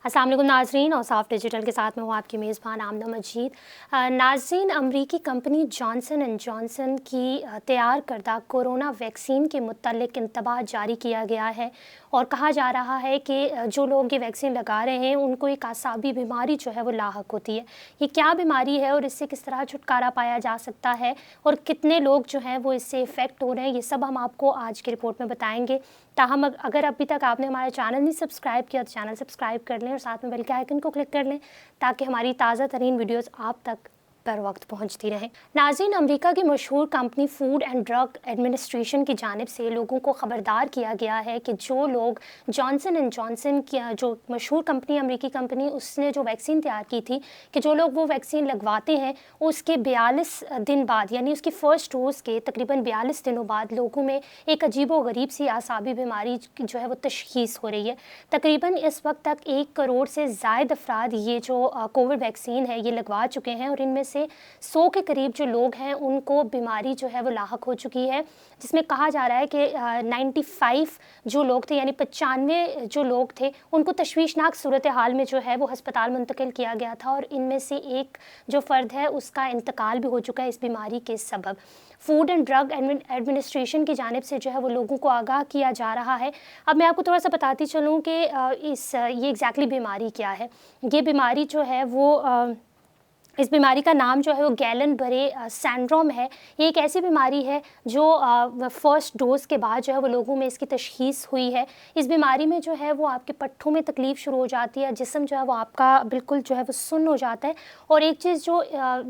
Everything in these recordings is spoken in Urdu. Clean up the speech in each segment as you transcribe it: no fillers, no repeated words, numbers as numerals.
السلام علیکم ناظرین، اوصاف ڈیجیٹل کے ساتھ میں ہوں آپ کی میزبان آمنہ مجید۔ ناظرین، امریکی کمپنی جانسن اینڈ جانسن کی تیار کردہ کورونا ویکسین کے متعلق انتباہ جاری کیا گیا ہے اور کہا جا رہا ہے کہ جو لوگ یہ ویکسین لگا رہے ہیں ان کو ایک اعصابی بیماری جو ہے وہ لاحق ہوتی ہے۔ یہ کیا بیماری ہے اور اس سے کس طرح چھٹکارا پایا جا سکتا ہے اور کتنے لوگ جو ہیں وہ اس سے افیکٹ ہو رہے ہیں، یہ سب ہم آپ کو آج کی رپورٹ میں بتائیں گے۔ تاہم اگر ابھی تک آپ نے ہمارا چینل نہیں سبسکرائب کیا تو چینل سبسکرائب کر لیں اور ساتھ میں بیل کے آئیکن کو کلک کر لیں تاکہ ہماری تازہ ترین ویڈیوز آپ تک پر وقت پہنچتی رہیں۔ ناظرین، امریکہ کی مشہور company food and drug administration کی جانب سے لوگوں کو خبردار کیا گیا ہے کہ جو لوگ جانسن اینڈ جانسن کی جو مشہور کمپنی امریکی کمپنی اس نے جو ویکسین تیار کی تھی کہ جو لوگ وہ ویکسین لگواتے ہیں اس کے 42 دن بعد یعنی اس کی فرسٹ ڈوز کے تقریباً 42 دنوں بعد لوگوں میں ایک عجیب و غریب سی اعصابی بیماری جو ہے وہ تشخیص ہو رہی ہے۔ تقریباً اس وقت تک 1 کروڑ سے زائد افراد یہ جو کووڈ ویکسین ہے یہ لگوا چکے ہیں اور ان میں سے 100 کے قریب جو لوگ ہیں ان کو بیماری جو ہے وہ لاحق ہو چکی ہے، جس میں کہا جا رہا ہے کہ 95 جو لوگ تھے یعنی 95 جو لوگ تھے ان کو تشویشناک صورتحال میں جو ہے وہ ہسپتال منتقل کیا گیا تھا اور ان میں سے ایک جو فرد ہے اس کا انتقال بھی ہو چکا ہے اس بیماری کے سبب۔ فوڈ اینڈ ڈرگ ایڈمنسٹریشن کی جانب سے جو ہے وہ لوگوں کو آگاہ کیا جا رہا ہے۔ اب میں آپ کو تھوڑا سا بتاتی چلوں کہ یہ ایگزیکٹلی بیماری کیا ہے۔ یہ بیماری جو ہے وہ اس بیماری کا نام جو ہے وہ گیلن برے سینڈروم ہے۔ یہ ایک ایسی بیماری ہے جو فرسٹ ڈوز کے بعد جو ہے وہ لوگوں میں اس کی تشخیص ہوئی ہے۔ اس بیماری میں جو ہے وہ آپ کے پٹھوں میں تکلیف شروع ہو جاتی ہے، جسم جو ہے وہ آپ کا بالکل جو ہے وہ سن ہو جاتا ہے اور ایک چیز جو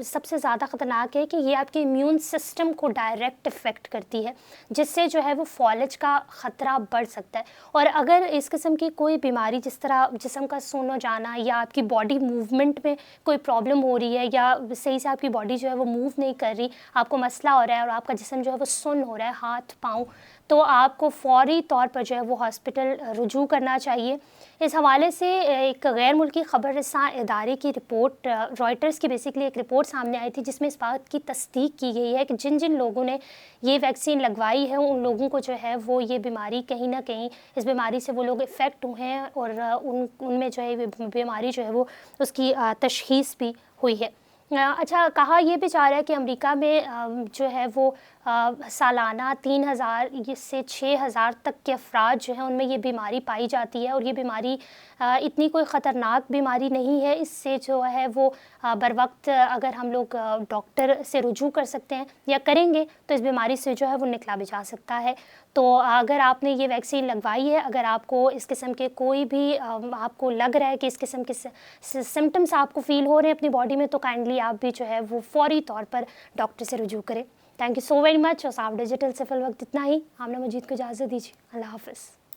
سب سے زیادہ خطرناک ہے کہ یہ آپ کے امیون سسٹم کو ڈائریکٹ افیکٹ کرتی ہے، جس سے جو ہے وہ فالج کا خطرہ بڑھ سکتا ہے۔ اور اگر اس قسم کی کوئی بیماری جس طرح جسم کا سن ہو جانا یا آپ کی باڈی موومنٹ میں کوئی پرابلم ہو رہی ہے یا صحیح سے آپ کی باڈی جو ہے وہ موو نہیں کر رہی، آپ کو مسئلہ ہو رہا ہے اور آپ کا جسم جو ہے وہ سن ہو رہا ہے ہاتھ پاؤں، تو آپ کو فوری طور پر جو ہے وہ ہاسپٹل رجوع کرنا چاہیے۔ اس حوالے سے ایک غیر ملکی خبر رساں ادارے کی رپورٹ رائٹرز کی بیسکلی ایک رپورٹ سامنے آئی تھی جس میں اس بات کی تصدیق کی گئی ہے کہ جن لوگوں نے یہ ویکسین لگوائی ہے ان لوگوں کو جو ہے وہ یہ بیماری کہیں نہ کہیں اس بیماری سے وہ لوگ افیکٹ ہوئے ہیں اور ان میں جو ہے بیماری جو ہے وہ اس کی تشخیص بھی ہوئی ہے۔ اچھا، کہا یہ بھی جا رہا ہے کہ امریکہ میں جو ہے وہ سالانہ 3000 سے 6000 تک کے افراد جو ہیں ان میں یہ بیماری پائی جاتی ہے اور یہ بیماری اتنی کوئی خطرناک بیماری نہیں ہے۔ اس سے جو ہے وہ بر وقت اگر ہم لوگ ڈاکٹر سے رجوع کر سکتے ہیں یا کریں گے تو اس بیماری سے جو ہے وہ نکلا بھی جا سکتا ہے۔ تو اگر آپ نے یہ ویکسین لگوائی ہے، اگر آپ کو اس قسم کے کوئی بھی آپ کو لگ رہا ہے کہ اس قسم کے سمٹمس آپ کو فیل ہو رہے ہیں اپنی باڈی میں تو کائنڈلی آپ بھی جو ہے وہ فوری طور پر ڈاکٹر سے رجوع کریں۔ Thank you so very much. اوصاف ڈیجیٹل سے فی الوقت اتنا ہی۔ آمنہ مجید کو اجازت دیجیے، اللہ حافظ۔